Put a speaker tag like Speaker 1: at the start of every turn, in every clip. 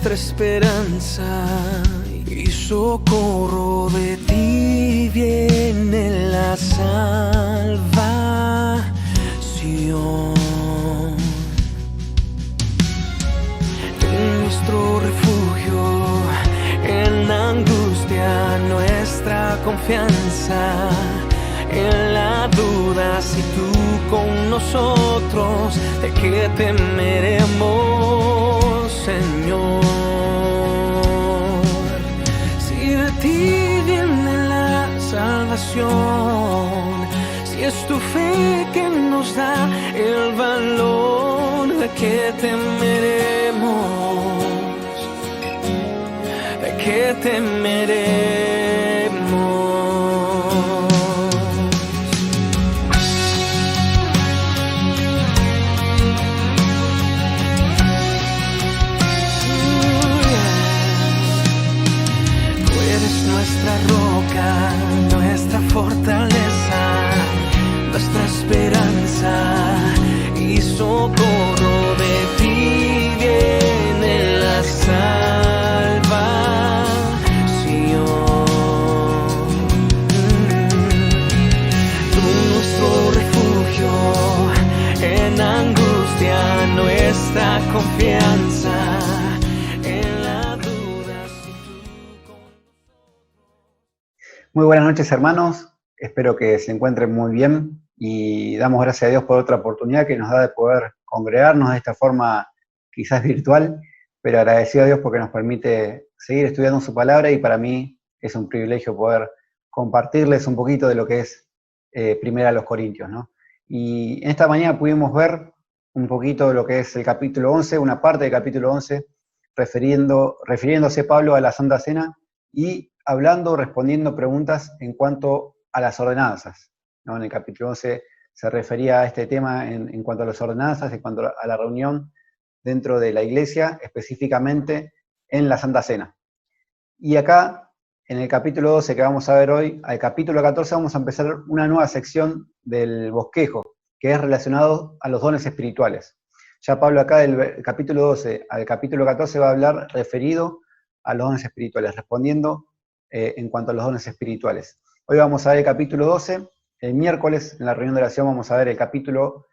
Speaker 1: nuestra esperanza y socorro, de ti viene la salvación. Nuestro refugio en angustia, nuestra confianza en la duda. Si tú con nosotros, ¿de qué temeremos, Señor? Si de ti viene la salvación, si es tu fe que nos da el valor, ¿de qué temeremos? ¿De qué temeremos? Nuestra roca, nuestra fortaleza, nuestra esperanza y socorro, de ti viene la salvación. Tú nuestro refugio en angustia, nuestra confianza.
Speaker 2: Muy buenas noches, hermanos. Espero que se encuentren muy bien y damos gracias a Dios por otra oportunidad que nos da de poder congregarnos de esta forma quizás virtual, pero agradecido a Dios porque nos permite seguir estudiando su palabra y para mí es un privilegio poder compartirles un poquito de lo que es Primera a los Corintios, ¿no? Y en esta mañana pudimos ver un poquito de lo que es el capítulo 11, una parte del capítulo 11, refiriéndose Pablo a la Santa Cena y respondiendo preguntas en cuanto a las ordenanzas, ¿no? En el capítulo 11 se refería a este tema en cuanto a las ordenanzas, en cuanto a la reunión dentro de la iglesia, específicamente en la Santa Cena. Y acá, en el capítulo 12 que vamos a ver hoy, al capítulo 14 vamos a empezar una nueva sección del bosquejo, que es relacionado a los dones espirituales. Ya Pablo acá del capítulo 12 al capítulo 14 va a hablar referido a los dones espirituales, respondiendo en cuanto a los dones espirituales. Hoy vamos a ver el capítulo 12, el miércoles en la reunión de oración vamos a ver el capítulo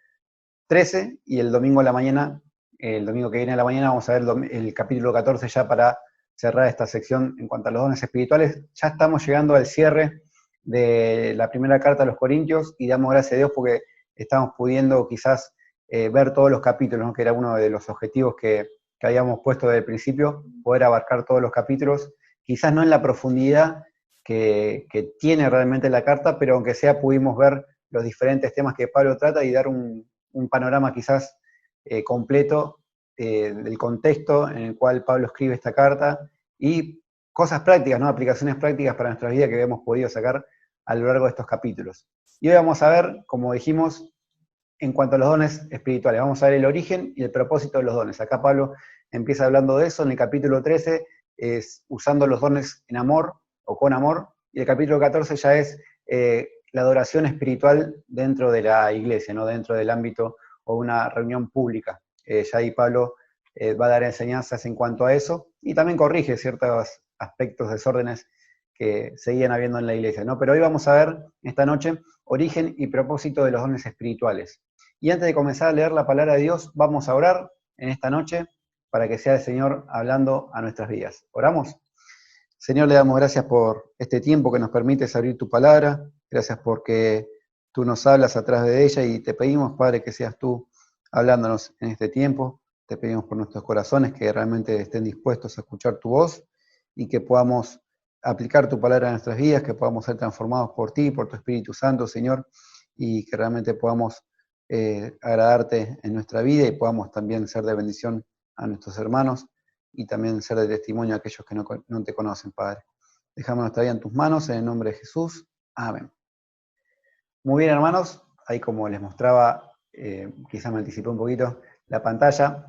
Speaker 2: 13 y el domingo a la mañana, el domingo que viene a la mañana vamos a ver el capítulo 14 ya para cerrar esta sección en cuanto a los dones espirituales. Ya estamos llegando al cierre de la primera carta a los Corintios y damos gracias a Dios porque estamos pudiendo quizás ver todos los capítulos, ¿no? Que era uno de los objetivos que habíamos puesto desde el principio, poder abarcar todos los capítulos. Quizás no en la profundidad que tiene realmente la carta, pero aunque sea pudimos ver los diferentes temas que Pablo trata y dar un panorama quizás completo del contexto en el cual Pablo escribe esta carta y cosas prácticas, ¿no? Aplicaciones prácticas para nuestra vida que hemos podido sacar a lo largo de estos capítulos. Y hoy vamos a ver, como dijimos, en cuanto a los dones espirituales, vamos a ver el origen y el propósito de los dones. Acá Pablo empieza hablando de eso en el capítulo 13, es usando los dones en amor o con amor, y el capítulo 14 ya es la adoración espiritual dentro de la iglesia, ¿no? Dentro del ámbito o una reunión pública. Ya ahí Pablo va a dar enseñanzas en cuanto a eso, y también corrige ciertos aspectos, desórdenes que seguían habiendo en la iglesia, ¿no? Pero hoy vamos a ver, esta noche, origen y propósito de los dones espirituales. Y antes de comenzar a leer la palabra de Dios, vamos a orar en esta noche, para que sea el Señor hablando a nuestras vidas. ¿Oramos? Señor, le damos gracias por este tiempo que nos permites abrir tu palabra, gracias porque tú nos hablas a través de ella y te pedimos, Padre, que seas tú hablándonos en este tiempo, te pedimos por nuestros corazones que realmente estén dispuestos a escuchar tu voz y que podamos aplicar tu palabra en nuestras vidas, que podamos ser transformados por ti, por tu Espíritu Santo, Señor, y que realmente podamos agradarte en nuestra vida y podamos también ser de bendición a nuestros hermanos y también ser de testimonio a aquellos que no te conocen, Padre. Dejamos nuestra vida en tus manos, en el nombre de Jesús. Amén. Muy bien, hermanos, ahí como les mostraba, quizás me anticipé un poquito la pantalla,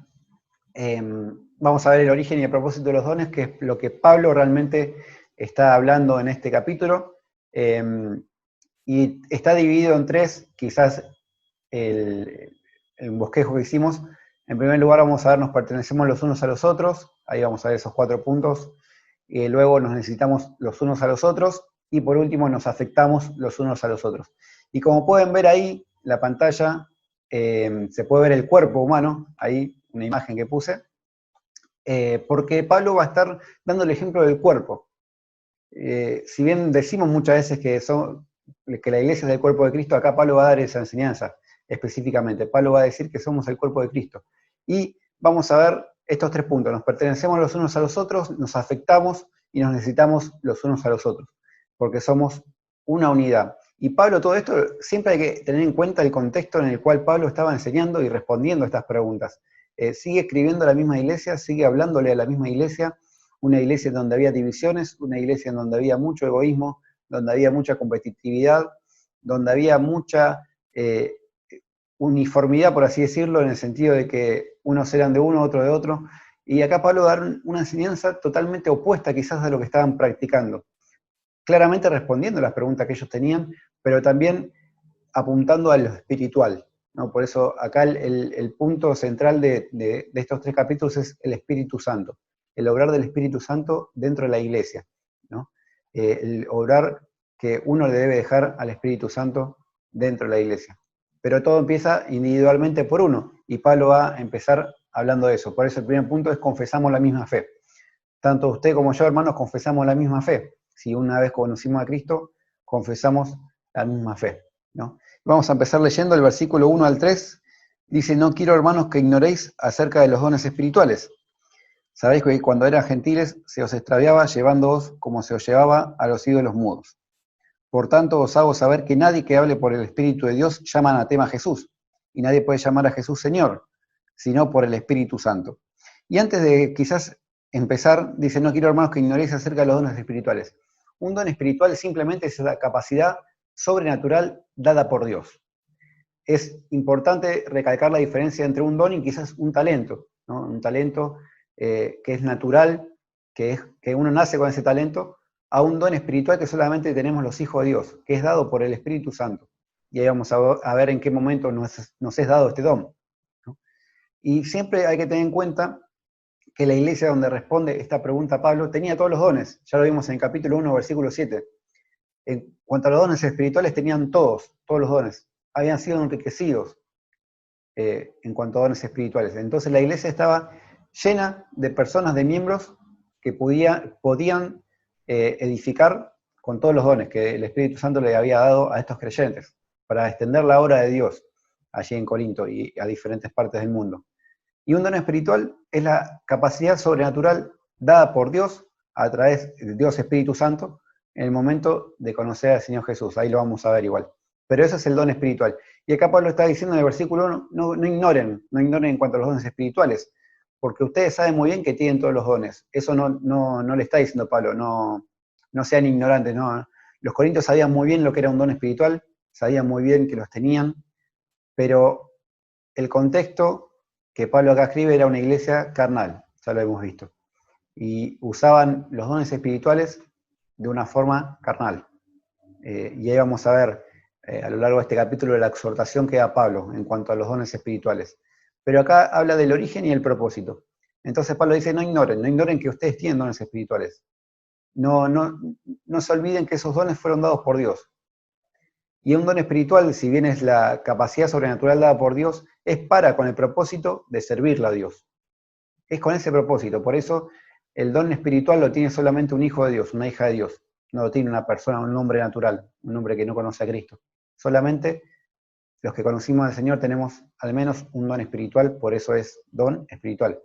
Speaker 2: vamos a ver el origen y el propósito de los dones, que es lo que Pablo realmente está hablando en este capítulo, y está dividido en tres, quizás el bosquejo que hicimos En primer lugar vamos a ver, nos pertenecemos los unos a los otros, ahí vamos a ver esos 4 puntos, y luego nos necesitamos los unos a los otros, y por último nos afectamos los unos a los otros. Y como pueden ver ahí, la pantalla, se puede ver el cuerpo humano, ahí una imagen que puse, porque Pablo va a estar dando el ejemplo del cuerpo. Si bien decimos muchas veces que la iglesia es el cuerpo de Cristo, acá Pablo va a dar esa enseñanza específicamente. Pablo va a decir que somos el cuerpo de Cristo. Y vamos a ver estos 3 puntos. Nos pertenecemos los unos a los otros, nos afectamos y nos necesitamos los unos a los otros, porque somos una unidad. Y Pablo, todo esto, siempre hay que tener en cuenta el contexto en el cual Pablo estaba enseñando y respondiendo a estas preguntas. Sigue escribiendo a la misma iglesia, sigue hablándole a la misma iglesia, una iglesia en donde había divisiones, una iglesia en donde había mucho egoísmo, donde había mucha competitividad, donde había mucha uniformidad, por así decirlo, en el sentido de que unos eran de uno, otros de otro, y acá Pablo da una enseñanza totalmente opuesta quizás a lo que estaban practicando, claramente respondiendo a las preguntas que ellos tenían, pero también apuntando a lo espiritual, ¿no? Por eso acá el punto central de estos 3 capítulos es el Espíritu Santo, el obrar del Espíritu Santo dentro de la iglesia, ¿no? El obrar que uno le debe dejar al Espíritu Santo dentro de la iglesia. Pero todo empieza individualmente por uno, y Pablo va a empezar hablando de eso. Por eso el primer punto es confesamos la misma fe. Tanto usted como yo, hermanos, confesamos la misma fe. Si una vez conocimos a Cristo, confesamos la misma fe, ¿no? Vamos a empezar leyendo el versículo 1 al 3. Dice, no quiero, hermanos, que ignoréis acerca de los dones espirituales. Sabéis que cuando eran gentiles se os extraviaba llevándoos como se os llevaba a los ídolos mudos. Por tanto, os hago saber que nadie que hable por el Espíritu de Dios llama anatema a Jesús, y nadie puede llamar a Jesús Señor, sino por el Espíritu Santo. Y antes de quizás empezar, dice, no quiero, hermanos, que ignoréis acerca de los dones espirituales. Un don espiritual simplemente es la capacidad sobrenatural dada por Dios. Es importante recalcar la diferencia entre un don y quizás un talento, ¿no? Un talento que es natural, que uno nace con ese talento, a un don espiritual que solamente tenemos los hijos de Dios, que es dado por el Espíritu Santo. Y ahí vamos a ver en qué momento nos es dado este don, ¿no? Y siempre hay que tener en cuenta que la iglesia donde responde esta pregunta Pablo tenía todos los dones, ya lo vimos en el capítulo 1, versículo 7. En cuanto a los dones espirituales, tenían todos los dones, habían sido enriquecidos en cuanto a dones espirituales. Entonces la iglesia estaba llena de personas, de miembros, que podían edificar con todos los dones que el Espíritu Santo le había dado a estos creyentes, para extender la obra de Dios allí en Corinto y a diferentes partes del mundo. Y un don espiritual es la capacidad sobrenatural dada por Dios a través de Dios Espíritu Santo en el momento de conocer al Señor Jesús. Ahí lo vamos a ver igual. Pero ese es el don espiritual. Y acá Pablo está diciendo en el versículo 1, no ignoren en cuanto a los dones espirituales, porque ustedes saben muy bien que tienen todos los dones. Eso no le está diciendo Pablo, no sean ignorantes. No. Los corintios sabían muy bien lo que era un don espiritual, sabían muy bien que los tenían, pero el contexto que Pablo acá escribe era una iglesia carnal, ya lo hemos visto, y usaban los dones espirituales de una forma carnal. Y ahí vamos a ver a lo largo de este capítulo la exhortación que da Pablo en cuanto a los dones espirituales. Pero acá habla del origen y el propósito. Entonces Pablo dice, no ignoren que ustedes tienen dones espirituales. No se olviden que esos dones fueron dados por Dios. Y un don espiritual, si bien es la capacidad sobrenatural dada por Dios, es con el propósito de servirle a Dios. Es con ese propósito. Por eso el don espiritual lo tiene solamente un hijo de Dios, una hija de Dios. No lo tiene una persona, un hombre natural, un hombre que no conoce a Cristo. Solamente los que conocimos al Señor tenemos al menos un don espiritual, por eso es don espiritual.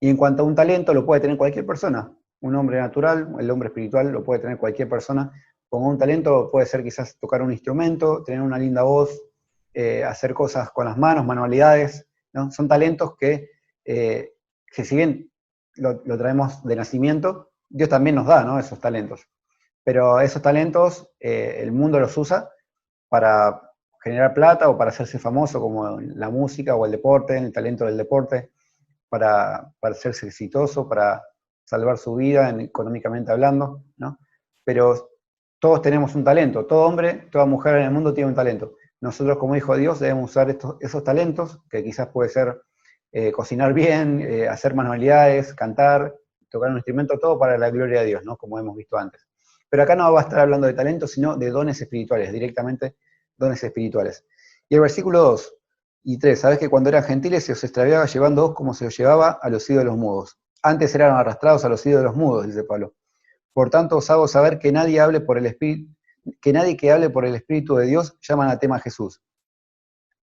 Speaker 2: Y en cuanto a un talento, lo puede tener cualquier persona. Un hombre natural, el hombre espiritual, lo puede tener cualquier persona. Con un talento puede ser quizás tocar un instrumento, tener una linda voz, hacer cosas con las manos, manualidades, ¿no? Son talentos que si bien lo traemos de nacimiento, Dios también nos da, ¿no? Esos talentos. Pero esos talentos el mundo los usa para generar plata o para hacerse famoso, como la música o el deporte, el talento del deporte, para hacerse exitoso, para salvar su vida económicamente hablando, ¿no? Pero todos tenemos un talento, todo hombre, toda mujer en el mundo tiene un talento. Nosotros como hijos de Dios debemos usar esos talentos, que quizás puede ser cocinar bien, hacer manualidades, cantar, tocar un instrumento, todo para la gloria de Dios, ¿no? Como hemos visto antes. Pero acá no va a estar hablando de talentos, sino de dones espirituales, directamente dones espirituales. Y el versículo 2 y 3, sabes que cuando eran gentiles se os extraviaba llevándoos como se os llevaba a los ídolos mudos. Antes eran arrastrados a los ídolos mudos, dice Pablo. Por tanto os hago saber que nadie hable por el Espíritu, que nadie que hable por el Espíritu de Dios llama anatema a Jesús.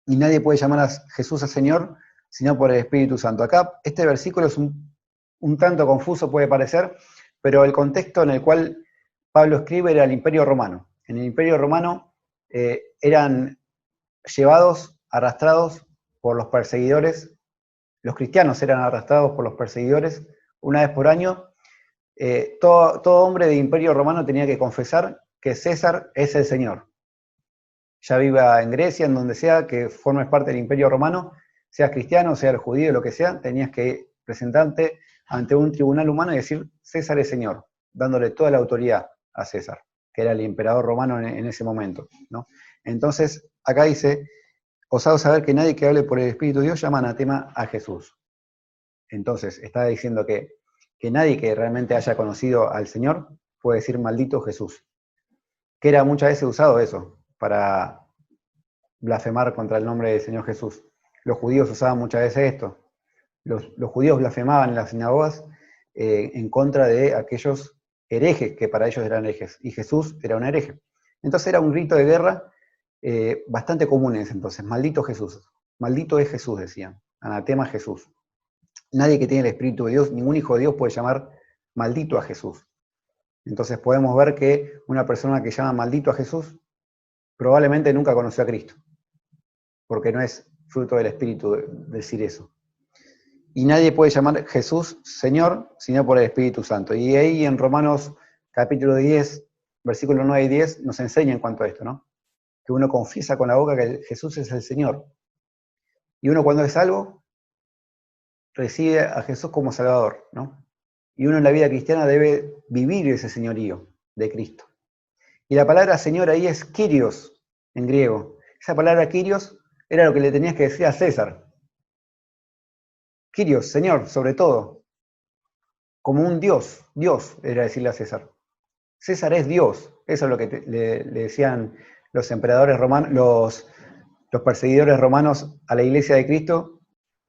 Speaker 2: Y nadie puede llamar a Jesús a Señor, sino por el Espíritu Santo. Acá este versículo es un tanto confuso, puede parecer, pero el contexto en el cual Pablo escribe era el Imperio Romano. En el Imperio Romano eran llevados, arrastrados por los perseguidores, los cristianos eran arrastrados por los perseguidores una vez por año. Todo hombre de Imperio Romano tenía que confesar que César es el Señor. Ya viva en Grecia, en donde sea, que formes parte del Imperio Romano, seas cristiano, seas judío, lo que sea, tenías que presentarte ante un tribunal humano y decir, César es Señor, dándole toda la autoridad a César, que era el emperador romano en ese momento, ¿no? Entonces, acá dice, os hago saber que nadie que hable por el Espíritu de Dios llama anatema a Jesús. Entonces, está diciendo que nadie que realmente haya conocido al Señor puede decir maldito Jesús. Que era muchas veces usado eso, para blasfemar contra el nombre del Señor Jesús. Los judíos usaban muchas veces esto. Los judíos blasfemaban en las sinagogas en contra de aquellos herejes que para ellos eran herejes, y Jesús era un hereje. Entonces era un grito de guerra bastante común en ese entonces. Maldito Jesús. Maldito es Jesús, decían. Anatema Jesús. Nadie que tiene el Espíritu de Dios, ningún hijo de Dios puede llamar maldito a Jesús. Entonces podemos ver que una persona que llama maldito a Jesús probablemente nunca conoció a Cristo, porque no es fruto del Espíritu decir eso. Y nadie puede llamar Jesús Señor, sino por el Espíritu Santo. Y ahí en Romanos capítulo 10, versículos 9 y 10, nos enseña en cuanto a esto, ¿no? Que uno confiesa con la boca que Jesús es el Señor. Y uno cuando es salvo, recibe a Jesús como Salvador, ¿no? Y uno en la vida cristiana debe vivir ese señorío de Cristo. Y la palabra Señor ahí es Kyrios, en griego. Esa palabra Kyrios era lo que le tenías que decir a César. Kyrios, Señor, sobre todo. Como un Dios, Dios era decirle a César. César es Dios. Eso es lo que le decían los emperadores romanos, los perseguidores romanos a la iglesia de Cristo.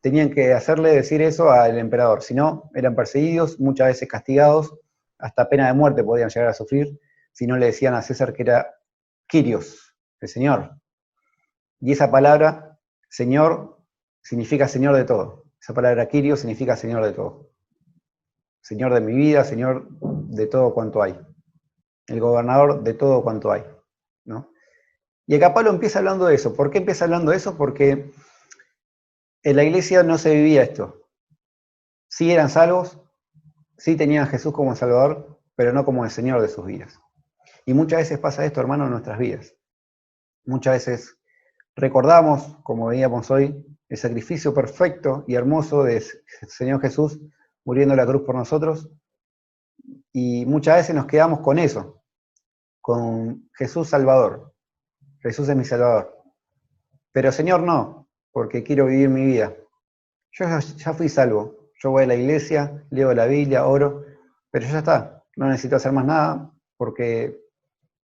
Speaker 2: Tenían que hacerle decir eso al emperador. Si no, eran perseguidos, muchas veces castigados, hasta pena de muerte podían llegar a sufrir, si no le decían a César que era Kyrios, el Señor. Y esa palabra, Señor, significa Señor de todo. Esa palabra Kyrios significa Señor de todo. Señor de mi vida, Señor de todo cuanto hay. El gobernador de todo cuanto hay, ¿no? Y acá Pablo empieza hablando de eso. ¿Por qué empieza hablando de eso? Porque en la iglesia no se vivía esto. Sí eran salvos, sí tenían a Jesús como Salvador, pero no como el Señor de sus vidas. Y muchas veces pasa esto, hermano, en nuestras vidas. Muchas veces recordamos, como veíamos hoy, el sacrificio perfecto y hermoso del Señor Jesús muriendo en la cruz por nosotros, y muchas veces nos quedamos con eso, con Jesús Salvador. Jesús es mi Salvador. Pero Señor no, porque quiero vivir mi vida. Yo ya fui salvo. Yo voy a la iglesia, leo la Biblia, oro, pero ya está. No necesito hacer más nada porque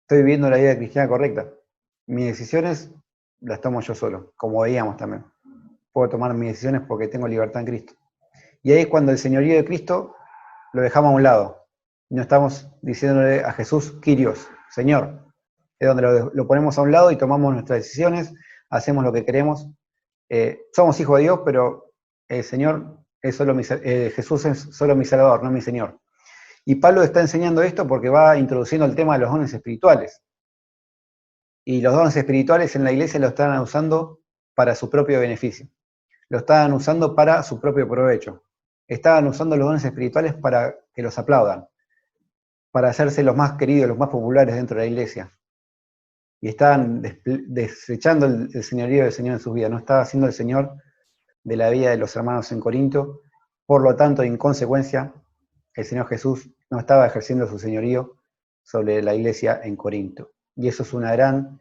Speaker 2: estoy viviendo la vida cristiana correcta. Mis decisiones las tomo yo solo, como veíamos también. Puedo tomar mis decisiones porque tengo libertad en Cristo. Y ahí es cuando el señorío de Cristo lo dejamos a un lado. No estamos diciéndole a Jesús, Kyrios, Señor. Es donde lo ponemos a un lado y tomamos nuestras decisiones, hacemos lo que queremos. Somos hijos de Dios, pero el Señor es solo Jesús es solo mi Salvador, no mi Señor. Y Pablo está enseñando esto porque va introduciendo el tema de los dones espirituales. Y los dones espirituales en la iglesia lo están usando para su propio beneficio. Lo estaban usando para su propio provecho. Estaban usando los dones espirituales para que los aplaudan, para hacerse los más queridos, los más populares dentro de la iglesia. Y estaban desechando el señorío del Señor en sus vidas. No estaba siendo el Señor de la vida de los hermanos en Corinto. Por lo tanto, en consecuencia, el Señor Jesús no estaba ejerciendo su señorío sobre la iglesia en Corinto. Y eso es un gran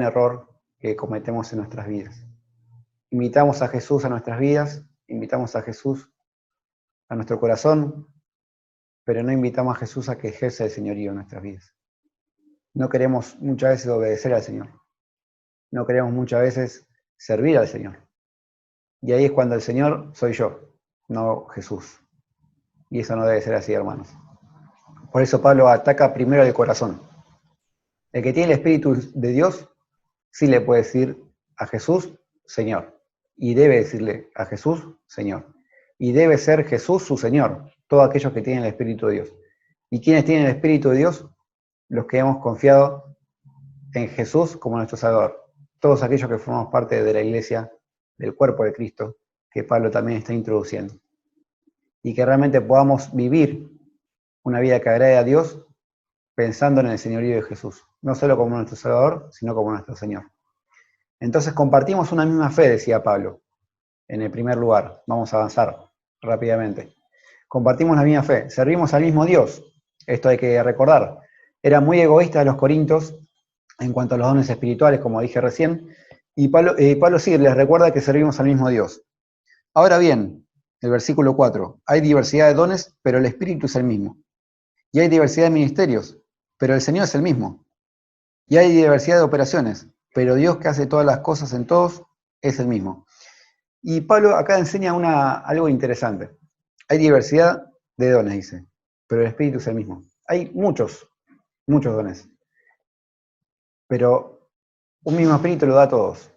Speaker 2: error que cometemos en nuestras vidas. invitamos a Jesús a nuestras vidas, invitamos a Jesús a nuestro corazón, pero no invitamos a Jesús a que ejerza el señorío en nuestras vidas. No queremos muchas veces obedecer al Señor. No queremos muchas veces servir al Señor. Y ahí es cuando el Señor soy yo, no Jesús. Y eso no debe ser así, hermanos. Por eso Pablo ataca primero el corazón. El que tiene el Espíritu de Dios, sí le puede decir a Jesús, Señor. Y debe decirle a Jesús, Señor. Y debe ser Jesús su Señor, todos aquellos que tienen el Espíritu de Dios. ¿Y quiénes tienen el Espíritu de Dios? Los que hemos confiado en Jesús como nuestro Salvador. Todos aquellos que formamos parte de la iglesia, del cuerpo de Cristo, que Pablo también está introduciendo. Y que realmente podamos vivir una vida que agrade a Dios pensando en el señorío de Jesús. No solo como nuestro Salvador, sino como nuestro Señor. Entonces compartimos una misma fe, decía Pablo, en el primer lugar. Vamos a avanzar rápidamente. Compartimos la misma fe, servimos al mismo Dios. Esto hay que recordar. Eran muy egoístas los corintios en cuanto a los dones espirituales, como dije recién, y Pablo sí les recuerda que servimos al mismo Dios. Ahora bien, el versículo 4, hay diversidad de dones, pero el Espíritu es el mismo. Y hay diversidad de ministerios, pero el Señor es el mismo. Y hay diversidad de operaciones, pero Dios que hace todas las cosas en todos es el mismo. Y Pablo acá enseña algo interesante. Hay diversidad de dones, dice, pero el Espíritu es el mismo. Hay muchos dones, pero un mismo Espíritu lo da a todos.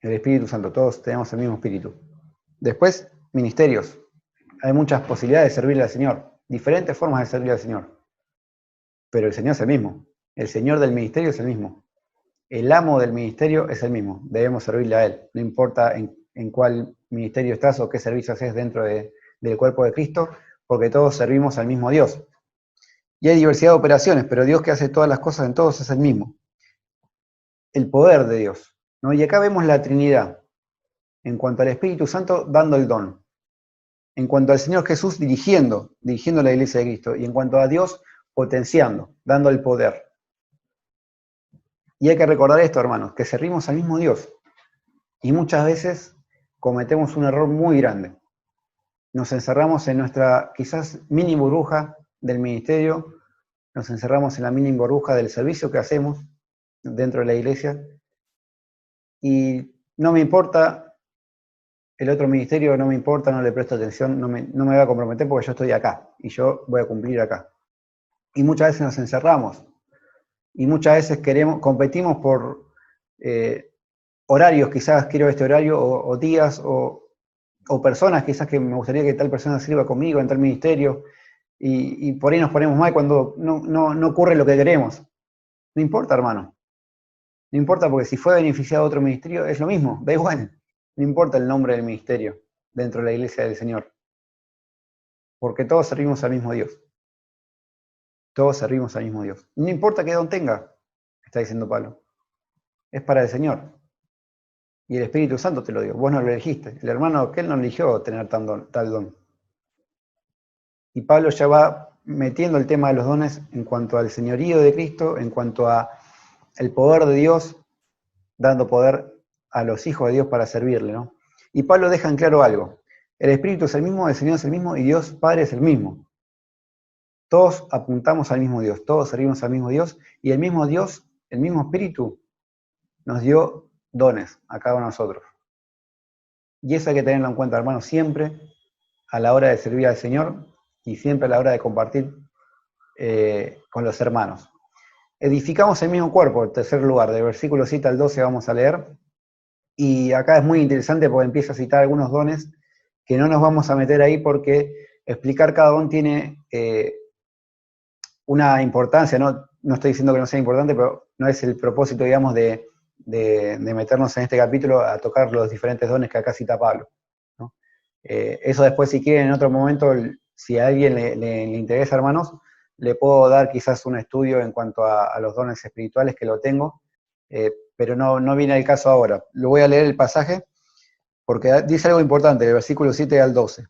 Speaker 2: El Espíritu Santo, todos tenemos el mismo Espíritu. Después, ministerios. Hay muchas posibilidades de servirle al Señor, diferentes formas de servirle al Señor. Pero el Señor es el mismo. El Señor del ministerio es el mismo. El amo del ministerio es el mismo. Debemos servirle a Él. No importa en cuál ministerio estás o qué servicio haces dentro del cuerpo de Cristo, porque todos servimos al mismo Dios. Y hay diversidad de operaciones, pero Dios que hace todas las cosas en todos es el mismo. El poder de Dios, ¿no? Y acá vemos la Trinidad. En cuanto al Espíritu Santo, dando el don. En cuanto al Señor Jesús, dirigiendo la iglesia de Cristo. Y en cuanto a Dios, potenciando, dando el poder. Y hay que recordar esto, hermanos, que servimos al mismo Dios. Y muchas veces cometemos un error muy grande. Nos encerramos en nuestra quizás mini burbuja del ministerio, nos encerramos en la mini burbuja del servicio que hacemos dentro de la iglesia, y no me importa el otro ministerio, no me importa, no le presto atención, no me voy a comprometer porque yo estoy acá, y yo voy a cumplir acá. Y muchas veces nos encerramos, y muchas veces competimos por horarios, quizás quiero este horario, o días, o personas, quizás que me gustaría que tal persona sirva conmigo en tal ministerio, y por ahí nos ponemos mal cuando no ocurre lo que queremos. No importa, hermano. No importa, porque si fue beneficiado otro ministerio, es lo mismo, da igual. No importa el nombre del ministerio dentro de la iglesia del Señor. Porque todos servimos al mismo Dios. Todos servimos al mismo Dios. No importa qué don tenga, está diciendo Pablo. Es para el Señor. Y el Espíritu Santo te lo dio. Vos no lo elegiste. El hermano aquel no eligió tener tal don. Y Pablo ya va metiendo el tema de los dones en cuanto al señorío de Cristo, en cuanto a el poder de Dios, dando poder a los hijos de Dios para servirle, ¿no? Y Pablo deja en claro algo. El Espíritu es el mismo, el Señor es el mismo y Dios Padre es el mismo. Todos apuntamos al mismo Dios, todos servimos al mismo Dios, y el mismo Dios, el mismo Espíritu, nos dio dones a cada uno de nosotros. Y eso hay que tenerlo en cuenta, hermanos, siempre a la hora de servir al Señor y siempre a la hora de compartir con los hermanos. Edificamos el mismo cuerpo, en tercer lugar, del versículo 7 al 12 vamos a leer, y acá es muy interesante porque empieza a citar algunos dones que no nos vamos a meter ahí porque explicar cada don tiene una importancia, no estoy diciendo que no sea importante, pero no es el propósito, digamos, de meternos en este capítulo a tocar los diferentes dones que acá cita Pablo, ¿no? Eso después, si quieren, en otro momento, si a alguien le interesa, hermanos, le puedo dar quizás un estudio en cuanto a los dones espirituales, que lo tengo, pero no viene al caso ahora. Lo voy a leer el pasaje, porque dice algo importante, del versículo 7 al 12.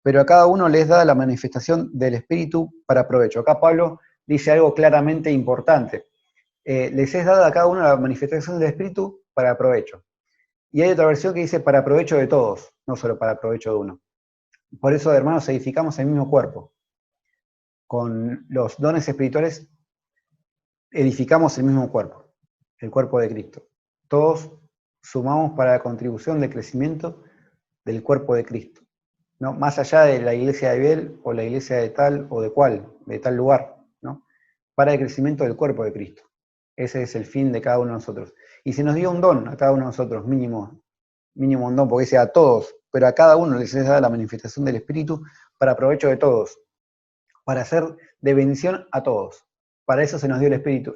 Speaker 2: Pero a cada uno les da la manifestación del Espíritu para provecho. Acá Pablo dice algo claramente importante. Les es dada a cada uno la manifestación del Espíritu para provecho. Y hay otra versión que dice para provecho de todos, no solo para provecho de uno. Por eso, hermanos, edificamos el mismo cuerpo. Con los dones espirituales edificamos el mismo cuerpo, el cuerpo de Cristo. Todos sumamos para la contribución del crecimiento del cuerpo de Cristo, ¿no? Más allá de la iglesia de Abel o la iglesia de tal o de cual, de tal lugar, ¿no? Para el crecimiento del cuerpo de Cristo. Ese es el fin de cada uno de nosotros. Y se nos dio un don a cada uno de nosotros, mínimo un don, porque dice a todos, pero a cada uno les da la manifestación del Espíritu para provecho de todos, para hacer de bendición a todos. Para eso se nos dio el Espíritu,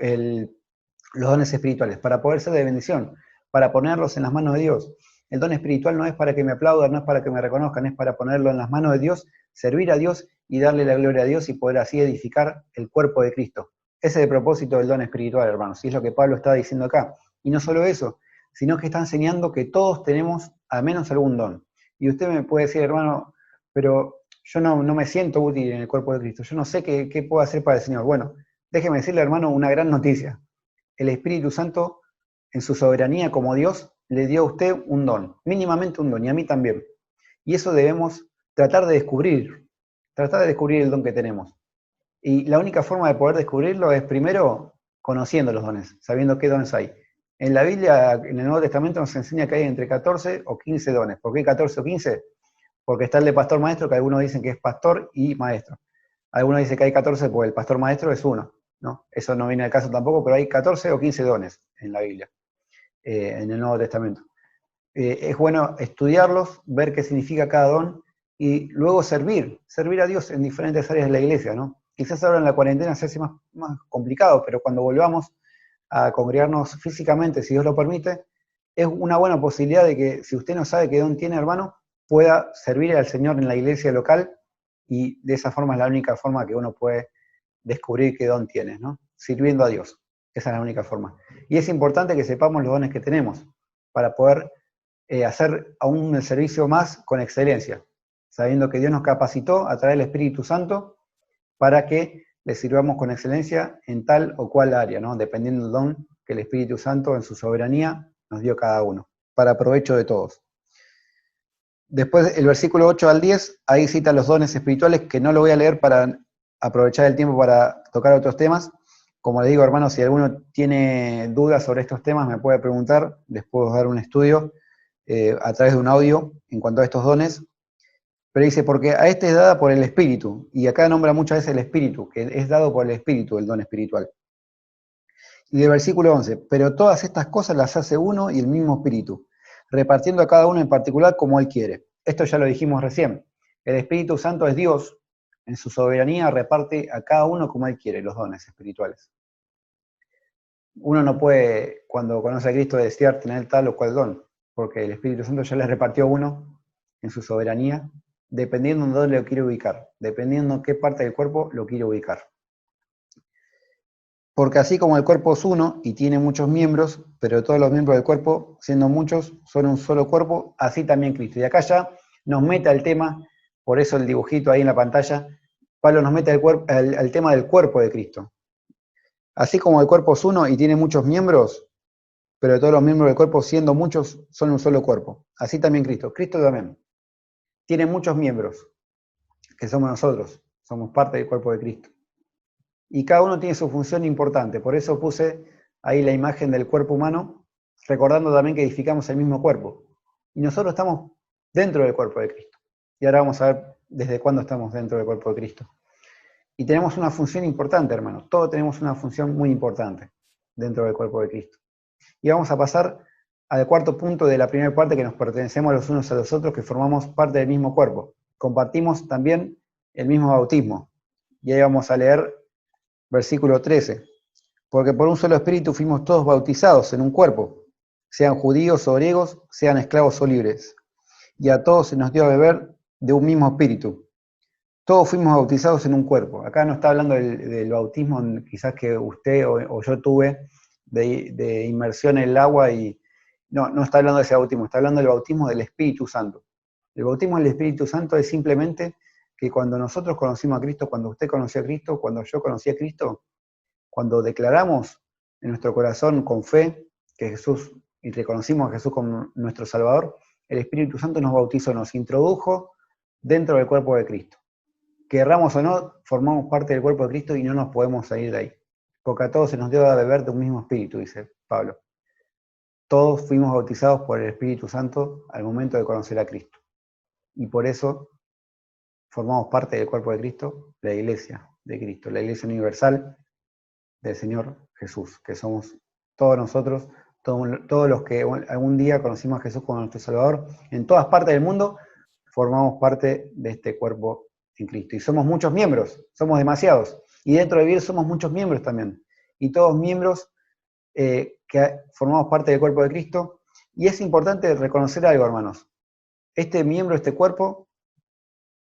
Speaker 2: los dones espirituales, para poder ser de bendición, para ponerlos en las manos de Dios. El don espiritual no es para que me aplaudan, no es para que me reconozcan, es para ponerlo en las manos de Dios, servir a Dios y darle la gloria a Dios y poder así edificar el cuerpo de Cristo. Ese es el propósito del don espiritual, hermanos, y es lo que Pablo está diciendo acá. Y no solo eso, sino que está enseñando que todos tenemos al menos algún don. Y usted me puede decir, hermano, pero yo no me siento útil en el cuerpo de Cristo, yo no sé qué puedo hacer para el Señor. Bueno, déjeme decirle, hermano, una gran noticia. El Espíritu Santo, en su soberanía como Dios, le dio a usted un don, mínimamente un don, y a mí también. Y eso debemos tratar de descubrir el don que tenemos. Y la única forma de poder descubrirlo es primero conociendo los dones, sabiendo qué dones hay. En la Biblia, en el Nuevo Testamento, nos enseña que hay entre 14 o 15 dones. ¿Por qué 14 o 15? Porque está el de pastor maestro, que algunos dicen que es pastor y maestro. Algunos dicen que hay 14 porque el pastor maestro es uno, ¿no? Eso no viene al caso tampoco, pero hay 14 o 15 dones en la Biblia, en el Nuevo Testamento. Es bueno estudiarlos, ver qué significa cada don y luego servir a Dios en diferentes áreas de la iglesia, ¿no? Quizás ahora en la cuarentena se hace más complicado, pero cuando volvamos a congregarnos físicamente, si Dios lo permite, es una buena posibilidad de que si usted no sabe qué don tiene, hermano, pueda servir al Señor en la iglesia local, y de esa forma es la única forma que uno puede descubrir qué don tiene, ¿no? Sirviendo a Dios. Esa es la única forma. Y es importante que sepamos los dones que tenemos para poder hacer aún el servicio más con excelencia, sabiendo que Dios nos capacitó a través del Espíritu Santo para que le sirvamos con excelencia en tal o cual área, ¿no? Dependiendo del don que el Espíritu Santo en su soberanía nos dio cada uno, para provecho de todos. Después, el versículo 8 al 10, ahí cita los dones espirituales, que no lo voy a leer para aprovechar el tiempo para tocar otros temas. Como les digo, hermanos, si alguno tiene dudas sobre estos temas, me puede preguntar, les puedo dar un estudio a través de un audio en cuanto a estos dones. Pero dice, porque a este es dada por el Espíritu, y acá nombra muchas veces el Espíritu, que es dado por el Espíritu, el don espiritual. Y del versículo 11, pero todas estas cosas las hace uno y el mismo Espíritu, repartiendo a cada uno en particular como Él quiere. Esto ya lo dijimos recién. El Espíritu Santo es Dios, en su soberanía reparte a cada uno como Él quiere los dones espirituales. Uno no puede, cuando conoce a Cristo, desear tener tal o cual don, porque el Espíritu Santo ya le repartió a uno en su soberanía, dependiendo de dónde lo quiere ubicar, dependiendo en qué parte del cuerpo lo quiere ubicar. Porque así como el cuerpo es uno y tiene muchos miembros, pero todos los miembros del cuerpo, siendo muchos, son un solo cuerpo, así también Cristo. Y acá ya nos mete al tema, por eso el dibujito ahí en la pantalla, Pablo nos mete al tema del cuerpo de Cristo. Así como el cuerpo es uno y tiene muchos miembros, pero todos los miembros del cuerpo, siendo muchos, son un solo cuerpo. Así también Cristo. Cristo también tiene muchos miembros, que somos nosotros, somos parte del cuerpo de Cristo. Y cada uno tiene su función importante, por eso puse ahí la imagen del cuerpo humano, recordando también que edificamos el mismo cuerpo. Y nosotros estamos dentro del cuerpo de Cristo. Y ahora vamos a ver desde cuándo estamos dentro del cuerpo de Cristo. Y tenemos una función importante, hermanos. Todos tenemos una función muy importante dentro del cuerpo de Cristo. Y vamos a pasar al cuarto punto de la primera parte, que nos pertenecemos los unos a los otros, que formamos parte del mismo cuerpo. Compartimos también el mismo bautismo. Y ahí vamos a leer versículo 13. Porque por un solo espíritu fuimos todos bautizados en un cuerpo, sean judíos o griegos, sean esclavos o libres. Y a todos se nos dio a beber de un mismo espíritu. Todos fuimos bautizados en un cuerpo. Acá no está hablando del bautismo quizás que usted o yo tuve, de inmersión en el agua, y no está hablando de ese bautismo, está hablando del bautismo del Espíritu Santo. El bautismo del Espíritu Santo es simplemente que cuando nosotros conocimos a Cristo, cuando usted conoció a Cristo, cuando yo conocí a Cristo, cuando declaramos en nuestro corazón con fe que Jesús y reconocimos a Jesús como nuestro Salvador, el Espíritu Santo nos bautizó, nos introdujo dentro del cuerpo de Cristo. Querramos o no, formamos parte del cuerpo de Cristo y no nos podemos salir de ahí. Porque a todos se nos dio a beber de un mismo espíritu, dice Pablo. Todos fuimos bautizados por el Espíritu Santo al momento de conocer a Cristo. Y por eso formamos parte del cuerpo de Cristo, la iglesia de Cristo, la iglesia universal del Señor Jesús, que somos todos nosotros, todos los que algún día conocimos a Jesús como nuestro Salvador, en todas partes del mundo, formamos parte de este cuerpo en Cristo. Y somos muchos miembros, somos demasiados. Y dentro de Vir somos muchos miembros también. Y todos miembros que formamos parte del cuerpo de Cristo. Y es importante reconocer algo, hermanos. Este miembro, este cuerpo,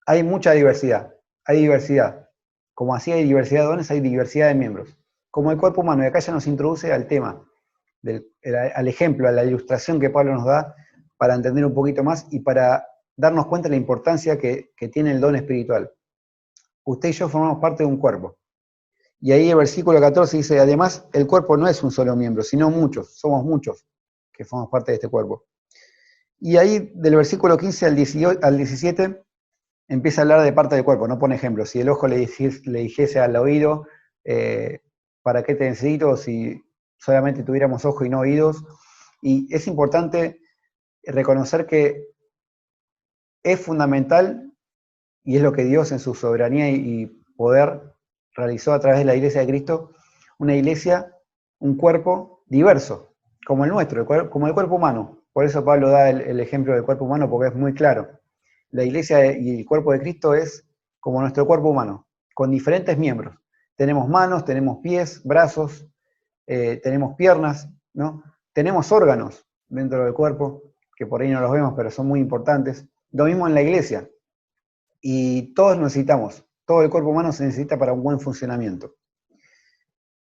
Speaker 2: hay mucha diversidad. Hay diversidad. Como así hay diversidad de dones, hay diversidad de miembros. Como el cuerpo humano. Y acá ya nos introduce al tema, al ejemplo, a la ilustración que Pablo nos da para entender un poquito más y para darnos cuenta de la importancia que tiene el don espiritual. Usted y yo formamos parte de un cuerpo. Y ahí el versículo 14 dice, además, el cuerpo no es un solo miembro, sino muchos, somos muchos que formamos parte de este cuerpo. Y ahí del versículo 15 al 17 empieza a hablar de parte del cuerpo, no pone ejemplo. Si el ojo le dijese al oído, ¿para qué te necesito si solamente tuviéramos ojos y no oídos? Y es importante reconocer que es fundamental, y es lo que Dios en su soberanía y poder realizó a través de la iglesia de Cristo, una iglesia, un cuerpo diverso, como el nuestro, como el cuerpo humano. Por eso Pablo da el ejemplo del cuerpo humano, porque es muy claro. La iglesia y el cuerpo de Cristo es como nuestro cuerpo humano, con diferentes miembros. Tenemos manos, tenemos pies, brazos, tenemos piernas, ¿no? Tenemos órganos dentro del cuerpo, que por ahí no los vemos, pero son muy importantes. Lo mismo en la iglesia. Y todos necesitamos, todo el cuerpo humano se necesita para un buen funcionamiento.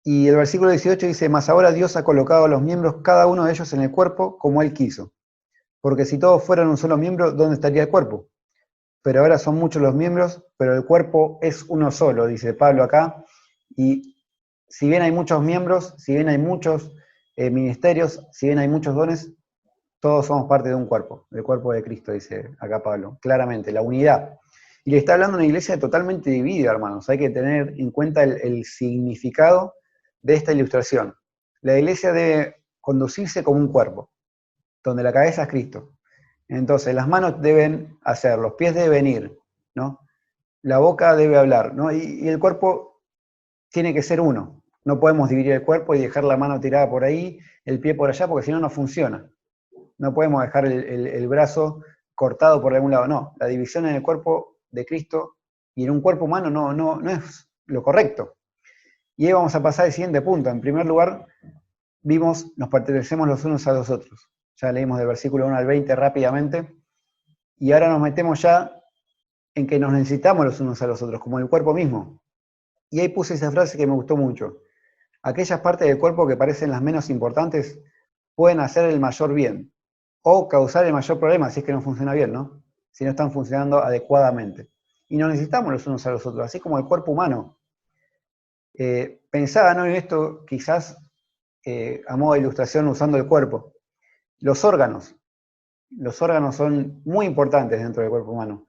Speaker 2: Y el versículo 18 dice, mas ahora Dios ha colocado a los miembros, cada uno de ellos en el cuerpo, como Él quiso. Porque si todos fueran un solo miembro, ¿dónde estaría el cuerpo? Pero ahora son muchos los miembros, pero el cuerpo es uno solo, dice Pablo acá. Y si bien hay muchos miembros, si bien hay muchos ministerios, si bien hay muchos dones, todos somos parte de un cuerpo, del cuerpo de Cristo, dice acá Pablo, claramente, la unidad. Y le está hablando a una iglesia totalmente dividida, hermanos. Hay que tener en cuenta el significado de esta ilustración. La iglesia debe conducirse como un cuerpo, donde la cabeza es Cristo. Entonces, las manos deben hacer, los pies deben ir, ¿no? La boca debe hablar, ¿no? Y el cuerpo tiene que ser uno. No podemos dividir el cuerpo y dejar la mano tirada por ahí, el pie por allá, porque si no, no funciona. No podemos dejar el brazo cortado por algún lado. No, la división en el cuerpo de Cristo y en un cuerpo humano no es lo correcto. Y ahí vamos a pasar al siguiente punto. En primer lugar, vimos, nos pertenecemos los unos a los otros. Ya leímos del versículo 1 al 20 rápidamente. Y ahora nos metemos ya en que nos necesitamos los unos a los otros, como el cuerpo mismo. Y ahí puse esa frase que me gustó mucho. Aquellas partes del cuerpo que parecen las menos importantes pueden hacer el mayor bien o causar el mayor problema si es que no funciona bien, ¿no? Si no están funcionando adecuadamente. Y nos necesitamos los unos a los otros, así como el cuerpo humano. Pensaba, ¿no?, en esto quizás a modo de ilustración usando el cuerpo. Los órganos son muy importantes dentro del cuerpo humano.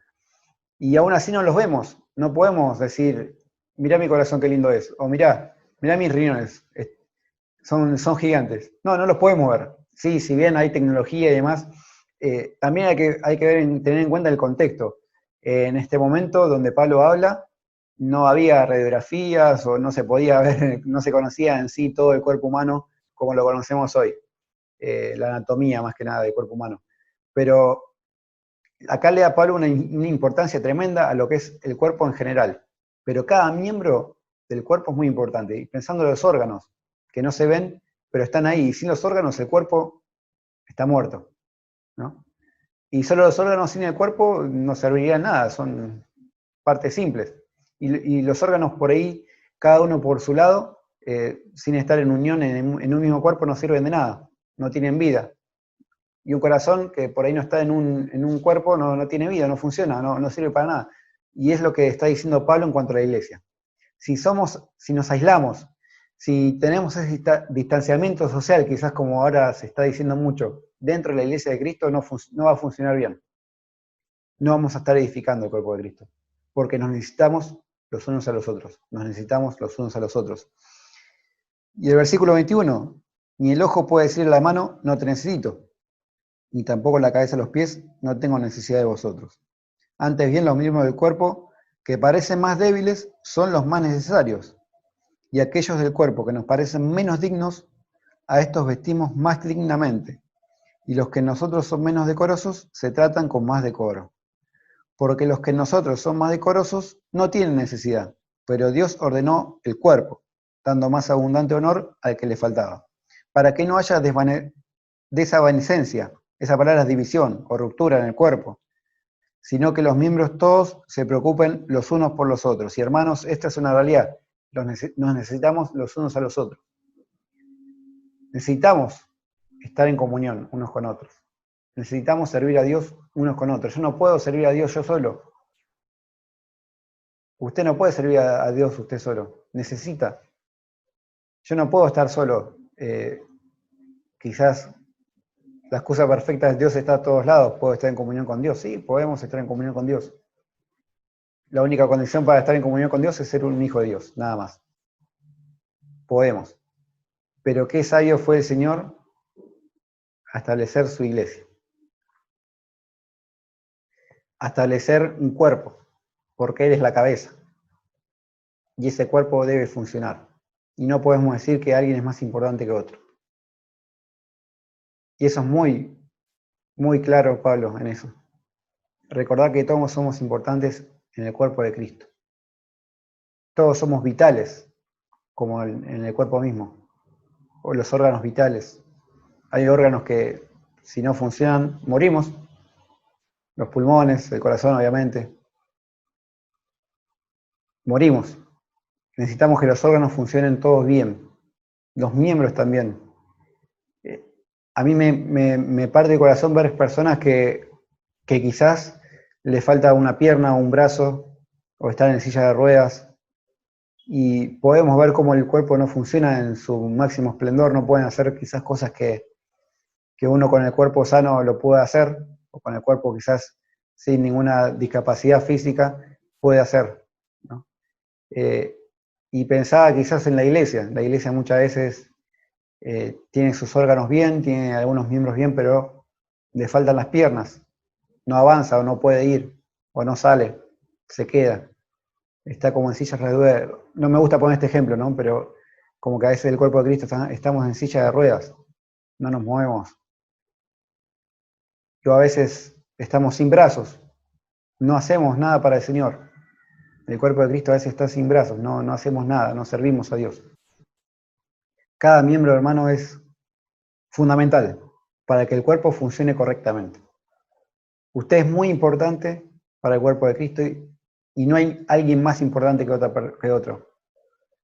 Speaker 2: Y aún así no los vemos. No podemos decir, mirá mi corazón qué lindo es, o mirá mis riñones, son gigantes. No los podemos ver. Sí, si bien hay tecnología y demás, también hay que tener en cuenta el contexto. En este momento donde Pablo habla, no había radiografías o no se podía ver, no se conocía en sí todo el cuerpo humano como lo conocemos hoy. La anatomía más que nada del cuerpo humano. Pero acá le da Pablo una importancia tremenda a lo que es el cuerpo en general. Pero cada miembro del cuerpo es muy importante. Y pensando en los órganos, que no se ven, pero están ahí. Y sin los órganos el cuerpo está muerto, ¿no? Y solo los órganos sin el cuerpo no servirían nada, son partes simples. Y los órganos por ahí, cada uno por su lado, sin estar en unión en un mismo cuerpo, no sirven de nada, no tienen vida. Y un corazón que por ahí no está en un cuerpo no tiene vida, no funciona, no sirve para nada. Y es lo que está diciendo Pablo en cuanto a la iglesia. Si nos aislamos, Si tenemos ese distanciamiento social, quizás como ahora se está diciendo mucho, dentro de la iglesia de Cristo no va a funcionar bien. No vamos a estar edificando el cuerpo de Cristo, porque nos necesitamos los unos a los otros, nos necesitamos los unos a los otros. Y el versículo 21, ni el ojo puede decir a la mano, no te necesito, ni tampoco la cabeza a los pies, no tengo necesidad de vosotros. Antes bien, los miembros del cuerpo que parecen más débiles son los más necesarios, y aquellos del cuerpo que nos parecen menos dignos, a estos vestimos más dignamente, y los que en nosotros son menos decorosos se tratan con más decoro. Porque los que en nosotros son más decorosos no tienen necesidad, pero Dios ordenó el cuerpo, dando más abundante honor al que le faltaba, para que no haya desavanecencia, esa palabra es división o ruptura en el cuerpo, sino que los miembros todos se preocupen los unos por los otros. Y hermanos, esta es una realidad, nos necesitamos los unos a los otros. Necesitamos estar en comunión unos con otros. Necesitamos servir a Dios unos con otros. Yo no puedo servir a Dios yo solo. Usted no puede servir a Dios usted solo. Necesita. Yo no puedo estar solo. Quizás la excusa perfecta es Dios está a todos lados. ¿Puedo estar en comunión con Dios? Sí, podemos estar en comunión con Dios. La única condición para estar en comunión con Dios es ser un hijo de Dios, nada más. Podemos. Pero qué sabio fue el Señor a establecer su iglesia. A establecer un cuerpo, porque Él es la cabeza. Y ese cuerpo debe funcionar. Y no podemos decir que alguien es más importante que otro. Y eso es muy, muy claro, Pablo, en eso. Recordar que todos somos importantes en el cuerpo de Cristo. Todos somos vitales, como en el cuerpo mismo, o los órganos vitales. Hay órganos que, si no funcionan, morimos. Los pulmones, el corazón, obviamente. Morimos. Necesitamos que los órganos funcionen todos bien. Los miembros también. A mí me parte el corazón ver personas que quizás le falta una pierna o un brazo, o están en silla de ruedas, y podemos ver cómo el cuerpo no funciona en su máximo esplendor, no pueden hacer quizás cosas que uno con el cuerpo sano lo puede hacer, o con el cuerpo quizás sin ninguna discapacidad física puede hacer, ¿no? Y pensaba quizás en la iglesia muchas veces tiene sus órganos bien, tiene algunos miembros bien, pero le faltan las piernas, no avanza o no puede ir, o no sale, se queda, está como en silla de ruedas. No me gusta poner este ejemplo, ¿no? Pero como que a veces el cuerpo de Cristo estamos en silla de ruedas, no nos movemos. O a veces estamos sin brazos, no hacemos nada para el Señor. El cuerpo de Cristo a veces está sin brazos, no hacemos nada, no servimos a Dios. Cada miembro, hermano, es fundamental para que el cuerpo funcione correctamente. Usted es muy importante para el cuerpo de Cristo y no hay alguien más importante que otro.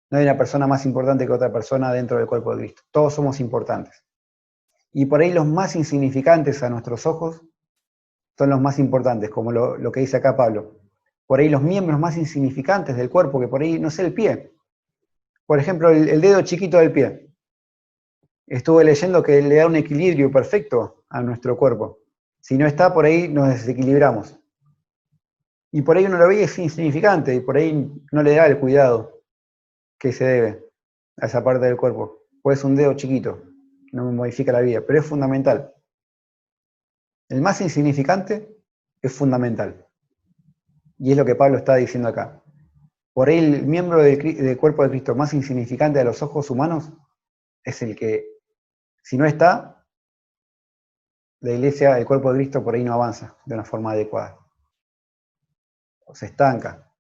Speaker 2: No hay una persona más importante que otra persona dentro del cuerpo de Cristo. Todos somos importantes. Y por ahí los más insignificantes a nuestros ojos son los más importantes, como lo que dice acá Pablo. Por ahí los miembros más insignificantes del cuerpo, que por ahí, no sé, el pie. Por ejemplo, el dedo chiquito del pie. Estuve leyendo que le da un equilibrio perfecto a nuestro cuerpo. Si no está, por ahí nos desequilibramos. Y por ahí uno lo ve y es insignificante, y por ahí no le da el cuidado que se debe a esa parte del cuerpo. Pues es un dedo chiquito, no me modifica la vida, pero es fundamental. El más insignificante es fundamental. Y es lo que Pablo está diciendo acá. Por ahí el miembro del cuerpo de Cristo más insignificante a los ojos humanos es el que, si no está, la iglesia, el cuerpo de Cristo por ahí no avanza de una forma adecuada. O se estanca.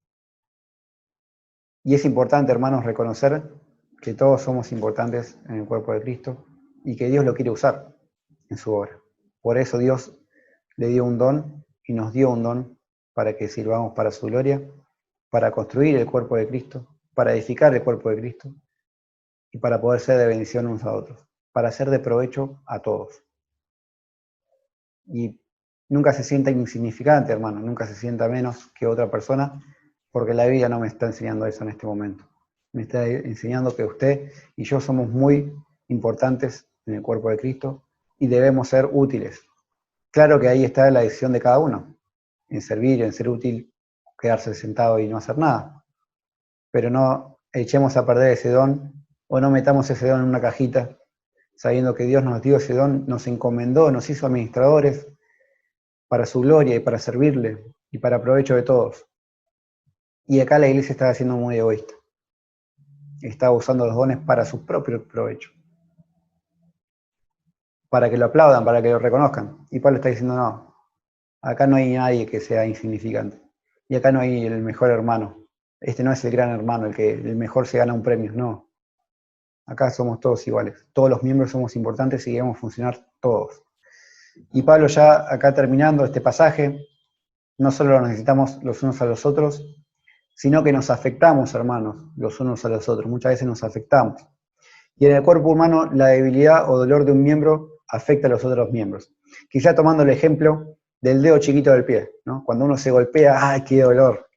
Speaker 2: Y es importante, hermanos, reconocer que todos somos importantes en el cuerpo de Cristo y que Dios lo quiere usar en su obra. Por eso Dios le dio un don y nos dio un don para que sirvamos para su gloria, para construir el cuerpo de Cristo, para edificar el cuerpo de Cristo y para poder ser de bendición unos a otros, para ser de provecho a todos. Y nunca se sienta insignificante, hermano, nunca se sienta menos que otra persona, porque la Biblia no me está enseñando eso en este momento. me está enseñando que usted y yo somos muy importantes en el cuerpo de Cristo y debemos ser útiles. Claro que ahí está la decisión de cada uno, en servir, en ser útil, quedarse sentado y no hacer nada. Pero no echemos a perder ese don o no metamos ese don en una cajita, sabiendo que Dios nos dio ese don, nos encomendó, nos hizo administradores para su gloria y para servirle y para provecho de todos. Y acá la iglesia está siendo muy egoísta. Está usando los dones para su propio provecho. Para que lo aplaudan, para que lo reconozcan. Y Pablo está diciendo, no, acá no hay nadie que sea insignificante. Y acá no hay el mejor hermano. Este no es el gran hermano, el que el mejor se gana un premio, no. Acá somos todos iguales. Todos los miembros somos importantes y debemos funcionar todos. Y Pablo ya acá terminando este pasaje, no solo lo necesitamos los unos a los otros, sino que nos afectamos, hermanos, los unos a los otros. Muchas veces nos afectamos. Y en el cuerpo humano, la debilidad o dolor de un miembro afecta a los otros miembros. Quizá tomando el ejemplo del dedo chiquito del pie, ¿no? Cuando uno se golpea, ¡ay, qué dolor,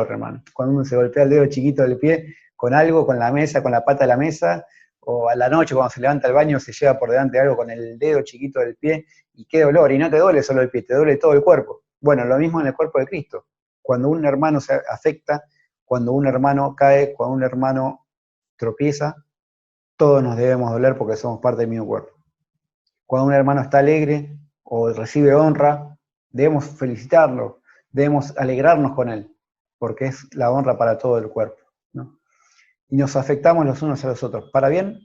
Speaker 2: hermano! Cuando uno se golpea el dedo chiquito del pie con algo, con la mesa, con la pata de la mesa, o a la noche cuando se levanta al baño se lleva por delante algo con el dedo chiquito del pie, y qué dolor, y no te duele solo el pie, te duele todo el cuerpo. Bueno, lo mismo en el cuerpo de Cristo. Cuando un hermano se afecta, cuando un hermano cae, cuando un hermano tropieza, todos nos debemos doler porque somos parte del mismo cuerpo. Cuando un hermano está alegre o recibe honra, debemos felicitarlo, debemos alegrarnos con él, porque es la honra para todo el cuerpo, ¿no? Y nos afectamos los unos a los otros, para bien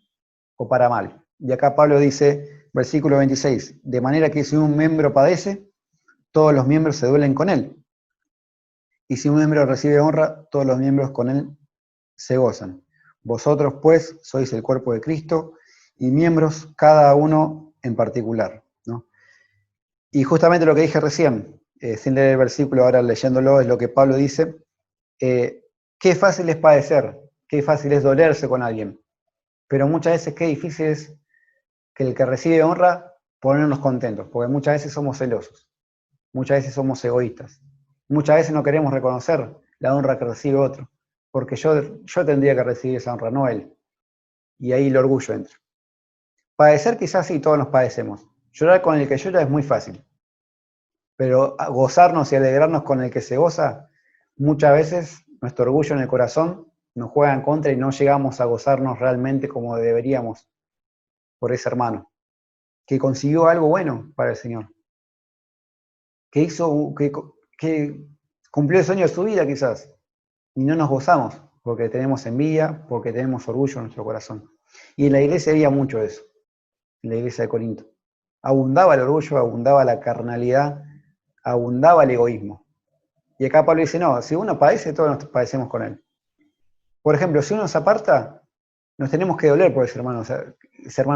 Speaker 2: o para mal. Y acá Pablo dice, versículo 26, de manera que si un miembro padece, todos los miembros se duelen con él. Y si un miembro recibe honra, todos los miembros con él se gozan. Vosotros, pues, sois el cuerpo de Cristo y miembros cada uno en particular, ¿no? Y justamente lo que dije recién, sin leer el versículo, ahora leyéndolo, es lo que Pablo dice, qué fácil es padecer, qué fácil es dolerse con alguien, pero muchas veces qué difícil es que el que recibe honra ponernos contentos, porque muchas veces somos celosos, muchas veces somos egoístas, muchas veces no queremos reconocer la honra que recibe otro, porque yo tendría que recibir esa honra, no él. Y ahí el orgullo entra. Padecer quizás sí, todos nos padecemos. Llorar con el que llora es muy fácil. Pero gozarnos y alegrarnos con el que se goza, muchas veces nuestro orgullo en el corazón nos juega en contra y no llegamos a gozarnos realmente como deberíamos por ese hermano, que consiguió algo bueno para el Señor, que hizo, que cumplió el sueño de su vida quizás, y no nos gozamos porque tenemos envidia, porque tenemos orgullo en nuestro corazón. Y en la iglesia había mucho de eso, en la iglesia de Corinto. Abundaba el orgullo, abundaba la carnalidad, abundaba el egoísmo. Y acá Pablo dice, no, si uno padece, todos nos padecemos con él. Por ejemplo, si uno se aparta, nos tenemos que doler por ese hermano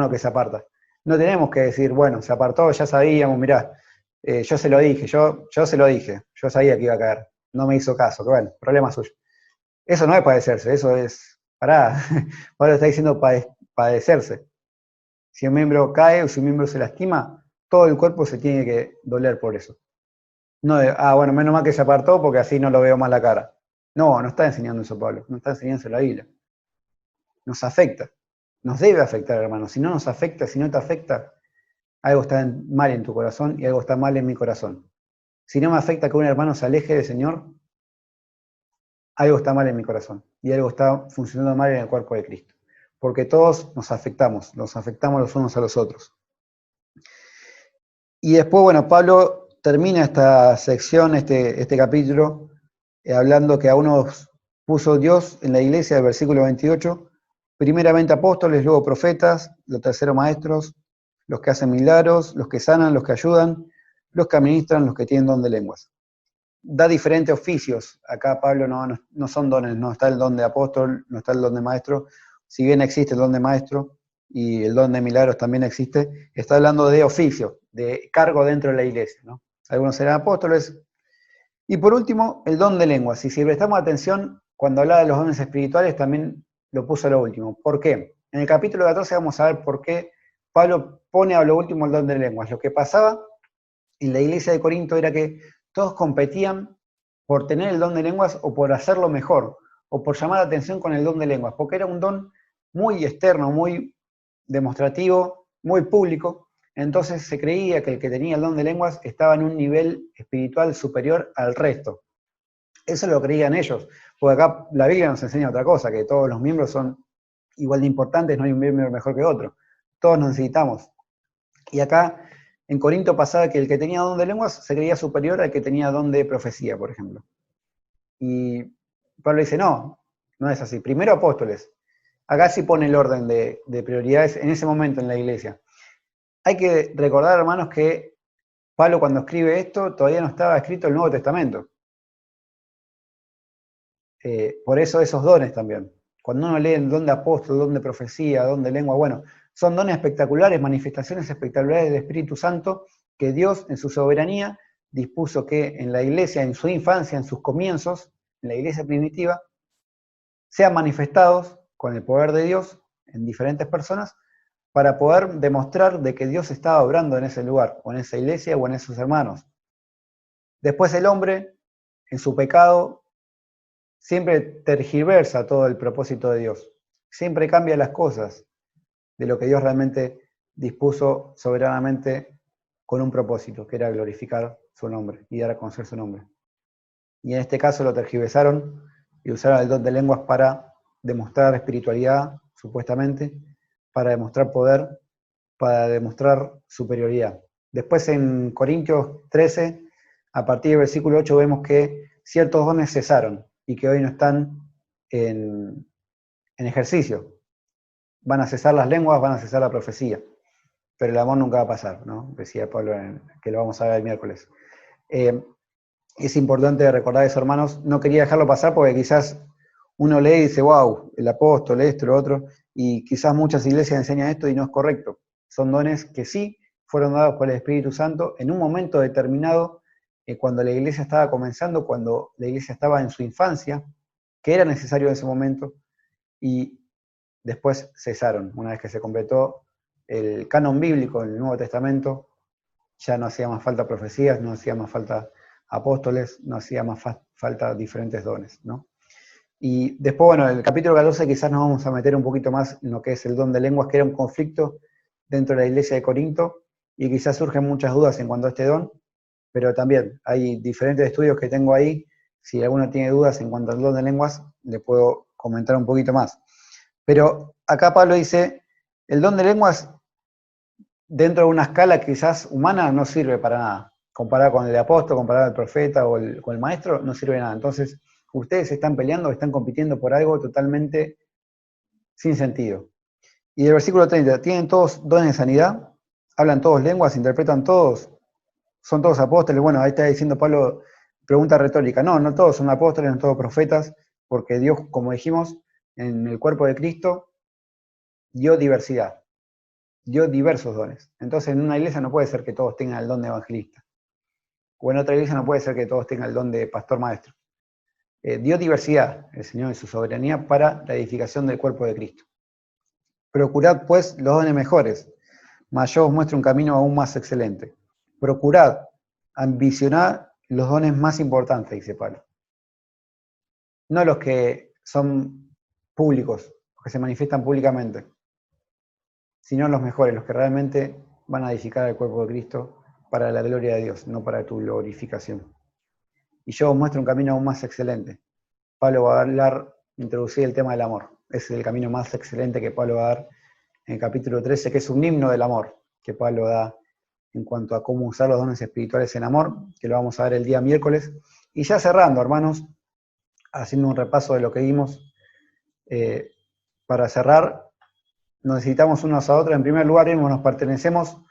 Speaker 2: que se aparta. No tenemos que decir, bueno, se apartó, ya sabíamos, mirá, yo se lo dije, yo se lo dije, yo sabía que iba a caer, no me hizo caso, que bueno, problema suyo. Eso no es padecerse, eso es, pará, Pablo está diciendo padecerse. Si un miembro cae o si un miembro se lastima, todo el cuerpo se tiene que doler por eso. No de, bueno, menos mal que se apartó porque así no lo veo más la cara. No está enseñando eso Pablo, no está enseñando la Biblia. Nos afecta, nos debe afectar, hermano. Si no nos afecta, si no te afecta, algo está mal en tu corazón y algo está mal en mi corazón. Si no me afecta que un hermano se aleje del Señor, algo está mal en mi corazón y algo está funcionando mal en el cuerpo de Cristo. Porque todos nos afectamos los unos a los otros. Y después, bueno, Pablo termina esta sección, este capítulo, hablando que a unos puso Dios en la iglesia, del versículo 28, primeramente apóstoles, luego profetas, los terceros maestros, los que hacen milagros, los que sanan, los que ayudan, los que administran, los que tienen don de lenguas. Da diferentes oficios. Acá Pablo no son dones, no está el don de apóstol, no está el don de maestro. Si bien existe el don de maestro y el don de milagros también existe, está hablando de oficio, de cargo dentro de la iglesia, ¿no? Algunos serán apóstoles. Y por último, el don de lenguas. Y si prestamos atención, cuando hablaba de los dones espirituales, también lo puso a lo último. ¿Por qué? En el capítulo 14 vamos a ver por qué Pablo pone a lo último el don de lenguas. Lo que pasaba en la iglesia de Corinto era que todos competían por tener el don de lenguas o por hacerlo mejor, o por llamar la atención con el don de lenguas, porque era un don muy externo, muy demostrativo, muy público. Entonces se creía que el que tenía el don de lenguas estaba en un nivel espiritual superior al resto. Eso lo creían ellos, porque acá la Biblia nos enseña otra cosa, que todos los miembros son igual de importantes, no hay un miembro mejor que otro. Todos nos necesitamos. Y acá en Corinto pasaba que el que tenía don de lenguas se creía superior al que tenía don de profecía, por ejemplo. Y Pablo dice, no, no es así. Primero apóstoles. Acá sí pone el orden de prioridades en ese momento en la iglesia. Hay que recordar, hermanos, que Pablo cuando escribe esto todavía no estaba escrito el Nuevo Testamento. Por eso esos dones también. Cuando uno lee el don de apóstol, don de profecía, don de lengua, bueno, son dones espectaculares, manifestaciones espectaculares del Espíritu Santo que Dios en su soberanía dispuso que en la iglesia, en su infancia, en sus comienzos, en la iglesia primitiva, sean manifestados con el poder de Dios en diferentes personas para poder demostrar de que Dios estaba obrando en ese lugar, o en esa iglesia, o en esos hermanos. Después el hombre, en su pecado, siempre tergiversa todo el propósito de Dios. Siempre cambia las cosas de lo que Dios realmente dispuso soberanamente con un propósito, que era glorificar su nombre y dar a conocer su nombre. Y en este caso lo tergiversaron y usaron el don de lenguas para demostrar espiritualidad, supuestamente, para demostrar poder, para demostrar superioridad. Después en Corintios 13, a partir del versículo 8, vemos que ciertos dones cesaron y que hoy no están en ejercicio. Van a cesar las lenguas, van a cesar la profecía, pero el amor nunca va a pasar, ¿no? Decía Pablo, que lo vamos a ver el miércoles. Es importante recordar eso, hermanos. No quería dejarlo pasar porque quizás uno lee y dice, wow, el apóstol, esto, lo otro, y quizás muchas iglesias enseñan esto y no es correcto. Son dones que sí fueron dados por el Espíritu Santo en un momento determinado, cuando la iglesia estaba comenzando, cuando la iglesia estaba en su infancia, que era necesario en ese momento, y después cesaron. Una vez que se completó el canon bíblico en el Nuevo Testamento, ya no hacía más falta profecías, no hacía más falta apóstoles, no hacía más falta diferentes dones, ¿no? Y después, bueno, en el capítulo 14 quizás nos vamos a meter un poquito más en lo que es el don de lenguas, que era un conflicto dentro de la iglesia de Corinto, y quizás surgen muchas dudas en cuanto a este don, pero también hay diferentes estudios que tengo ahí. Si alguno tiene dudas en cuanto al don de lenguas, le puedo comentar un poquito más. Pero acá Pablo dice, el don de lenguas dentro de una escala quizás humana no sirve para nada. Comparado con el apóstol, comparado al profeta o con el maestro, no sirve de nada. Entonces, ustedes están peleando, están compitiendo por algo totalmente sin sentido. Y el versículo 30, ¿tienen todos dones de sanidad? ¿Hablan todos lenguas? ¿Interpretan todos? ¿Son todos apóstoles? Bueno, ahí está diciendo Pablo, pregunta retórica. No, no todos son apóstoles, no todos profetas, porque Dios, como dijimos, en el cuerpo de Cristo, dio diversidad, dio diversos dones. Entonces, en una iglesia no puede ser que todos tengan el don de evangelista. O en otra iglesia no puede ser que todos tengan el don de pastor maestro. Dio diversidad el Señor en su soberanía para la edificación del cuerpo de Cristo. Procurad, pues, los dones mejores, mas yo os muestro un camino aún más excelente. Procurad, ambicionad los dones más importantes, dice Pablo. No los que son públicos, los que se manifiestan públicamente, sino los mejores, los que realmente van a edificar el cuerpo de Cristo para la gloria de Dios, no para tu glorificación. Y yo os muestro un camino aún más excelente. Pablo va a introducir el tema del amor. Es el camino más excelente que Pablo va a dar en el capítulo 13, que es un himno del amor que Pablo da en cuanto a cómo usar los dones espirituales en amor, que lo vamos a ver el día miércoles. Y ya cerrando, hermanos, haciendo un repaso de lo que vimos, para cerrar, nos necesitamos unos a otros. En primer lugar, nos pertenecemos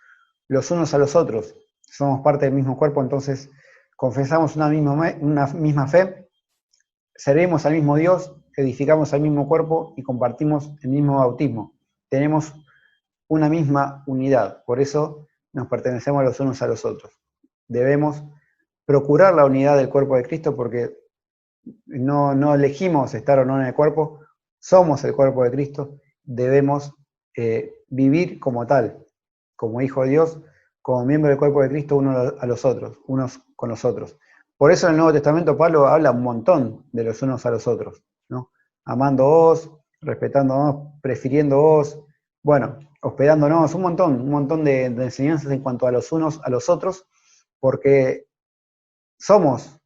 Speaker 2: los unos a los otros. Somos parte del mismo cuerpo, entonces confesamos una misma fe, servimos al mismo Dios, edificamos al mismo cuerpo y compartimos el mismo bautismo. Tenemos una misma unidad, por eso nos pertenecemos los unos a los otros. Debemos procurar la unidad del cuerpo de Cristo porque no elegimos estar o no en el cuerpo, somos el cuerpo de Cristo, debemos vivir como tal, como hijo de Dios, como miembro del cuerpo de Cristo, unos con los otros. Por eso en el Nuevo Testamento Pablo habla un montón de los unos a los otros, ¿no? amándoos, respetándonos, prefiriéndoos, bueno, hospedándonos, un montón de enseñanzas en cuanto a los unos a los otros, porque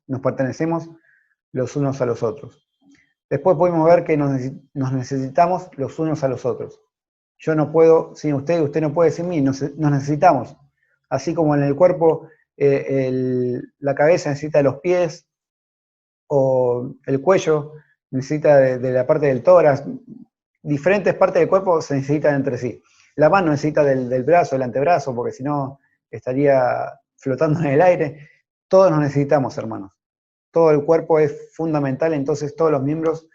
Speaker 2: nos pertenecemos los unos a los otros. Después podemos ver que nos necesitamos los unos a los otros. Yo no puedo sin usted, usted no puede sin mí, nos necesitamos. Así como en el cuerpo, la cabeza necesita de los pies, o el cuello necesita de la parte del tórax, diferentes partes del cuerpo se necesitan entre sí. La mano necesita del brazo, del antebrazo, porque si no estaría flotando en el aire. Todos nos necesitamos, hermanos. Todo el cuerpo es fundamental, entonces todos los miembros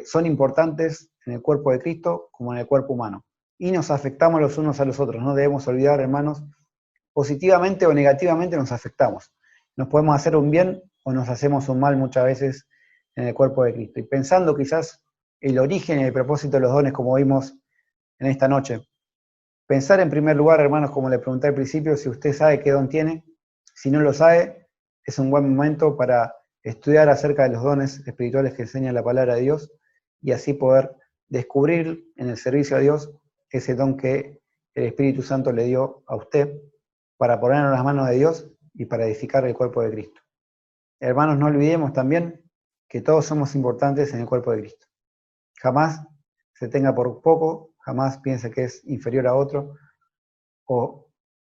Speaker 2: son importantes en el cuerpo de Cristo como en el cuerpo humano. Y nos afectamos los unos a los otros. No debemos olvidar, hermanos, positivamente o negativamente nos afectamos. Nos podemos hacer un bien o nos hacemos un mal muchas veces en el cuerpo de Cristo. Y pensando quizás el origen y el propósito de los dones, como vimos en esta noche. Pensar en primer lugar, hermanos, como le pregunté al principio, si usted sabe qué don tiene. Si no lo sabe, es un buen momento para estudiar acerca de los dones espirituales que enseña la palabra de Dios y así poder descubrir en el servicio a Dios ese don que el Espíritu Santo le dio a usted para ponerlo en las manos de Dios y para edificar el cuerpo de Cristo. Hermanos, no olvidemos también que todos somos importantes en el cuerpo de Cristo. Jamás se tenga por poco, jamás piense que es inferior a otro o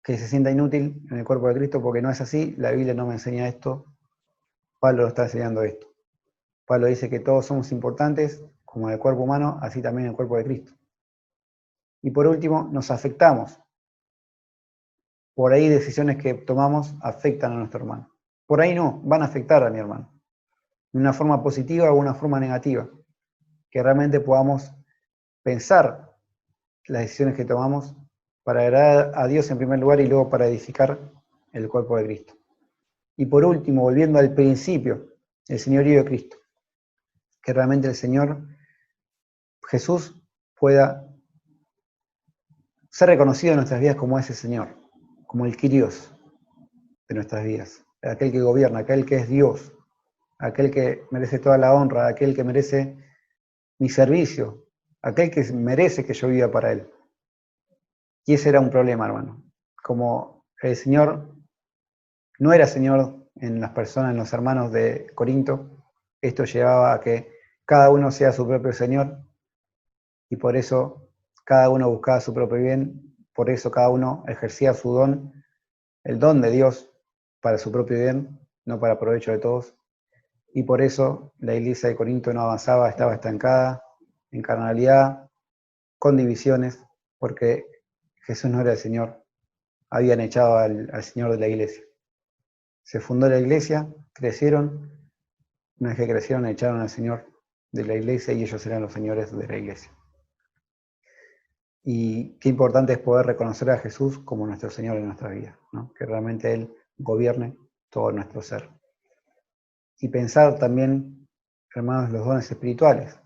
Speaker 2: que se sienta inútil en el cuerpo de Cristo, porque no es así. La Biblia no me enseña esto. Pablo lo está enseñando esto. Pablo dice que todos somos importantes, como en el cuerpo humano, así también en el cuerpo de Cristo. Y por último, nos afectamos. Por ahí decisiones que tomamos afectan a nuestro hermano. Por ahí no, van a afectar a mi hermano. De una forma positiva o una forma negativa. Que realmente podamos pensar las decisiones que tomamos para agradar a Dios en primer lugar y luego para edificar el cuerpo de Cristo. Y por último, volviendo al principio, el señorío de Cristo. Que realmente el Señor Jesús pueda ser reconocido en nuestras vidas como ese Señor, como el Kyrios de nuestras vidas, aquel que gobierna, aquel que es Dios, aquel que merece toda la honra, aquel que merece mi servicio, aquel que merece que yo viva para Él. Y ese era un problema, hermano. Como el Señor no era Señor en las personas, en los hermanos de Corinto, esto llevaba a que cada uno sea su propio Señor, y por eso cada uno buscaba su propio bien, por eso cada uno ejercía su don, el don de Dios, para su propio bien, no para provecho de todos. Y por eso la iglesia de Corinto no avanzaba, estaba estancada, en carnalidad, con divisiones, porque Jesús no era el Señor. Habían echado al Señor de la iglesia. Se fundó la iglesia, crecieron, una vez que crecieron echaron al Señor de la iglesia y ellos eran los señores de la iglesia. Y qué importante es poder reconocer a Jesús como nuestro Señor en nuestra vida, ¿no? Que realmente Él gobierne todo nuestro ser. Y pensar también, hermanos, los dones espirituales,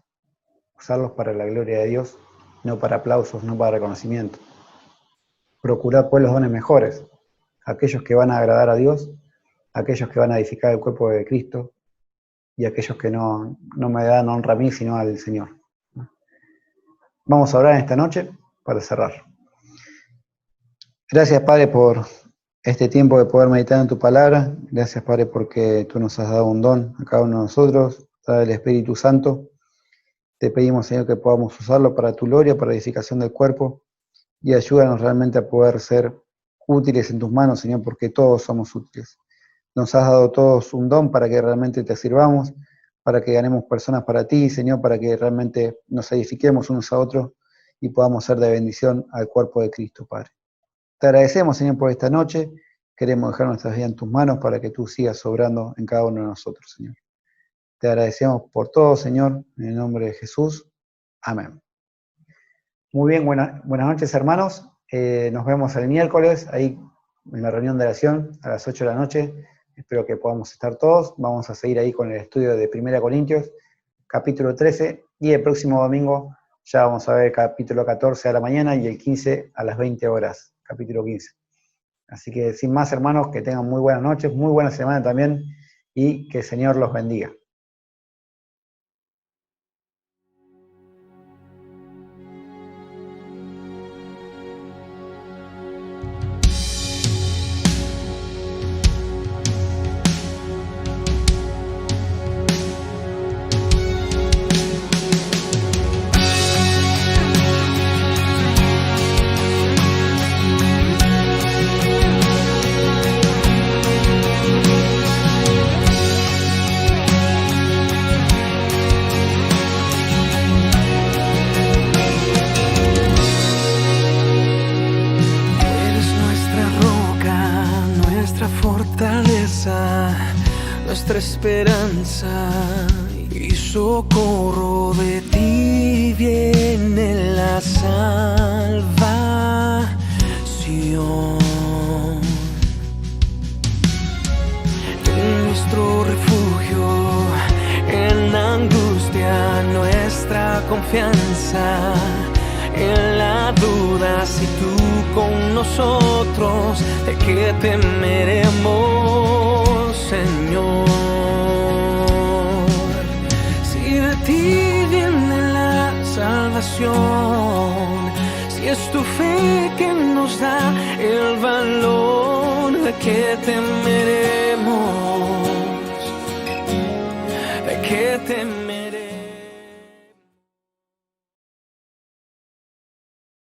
Speaker 2: usarlos para la gloria de Dios, no para aplausos, no para reconocimiento. Procurar pues los dones mejores, aquellos que van a agradar a Dios, aquellos que van a edificar el cuerpo de Cristo y aquellos que no me dan honra a mí, sino al Señor. Vamos a orar en esta noche para cerrar. Gracias, Padre, por este tiempo de poder meditar en tu palabra. Gracias, Padre, porque tú nos has dado un don a cada uno de nosotros, dado el Espíritu Santo. Te pedimos, Señor, que podamos usarlo para tu gloria, para la edificación del cuerpo, y ayúdanos realmente a poder ser útiles en tus manos, Señor, porque todos somos útiles. Nos has dado todos un don para que realmente te sirvamos, para que ganemos personas para ti, Señor, para que realmente nos edifiquemos unos a otros y podamos ser de bendición al cuerpo de Cristo, Padre. Te agradecemos, Señor, por esta noche. Queremos dejar nuestras vidas en tus manos para que tú sigas obrando en cada uno de nosotros, Señor. Te agradecemos por todo, Señor, en el nombre de Jesús. Amén. Muy bien, buenas noches, hermanos. Nos vemos el miércoles, ahí en la reunión de oración, a las 8 de la noche. Espero que podamos estar todos. Vamos a seguir ahí con el estudio de 1 Corintios, capítulo 13, y el próximo domingo ya vamos a ver el capítulo 14 a la mañana y el 15 a las 20 horas, capítulo 15. Así que sin más, hermanos, que tengan muy buenas noches, muy buena semana también, y que el Señor los bendiga.
Speaker 1: nuestra esperanza y socorro de ti viene la salvación. Nuestro refugio en angustia, nuestra confianza en la duda. Si tú con nosotros, ¿de qué temeremos, Señor? Si de ti viene la salvación, si es tu fe que nos da el valor, ¿de qué temeremos?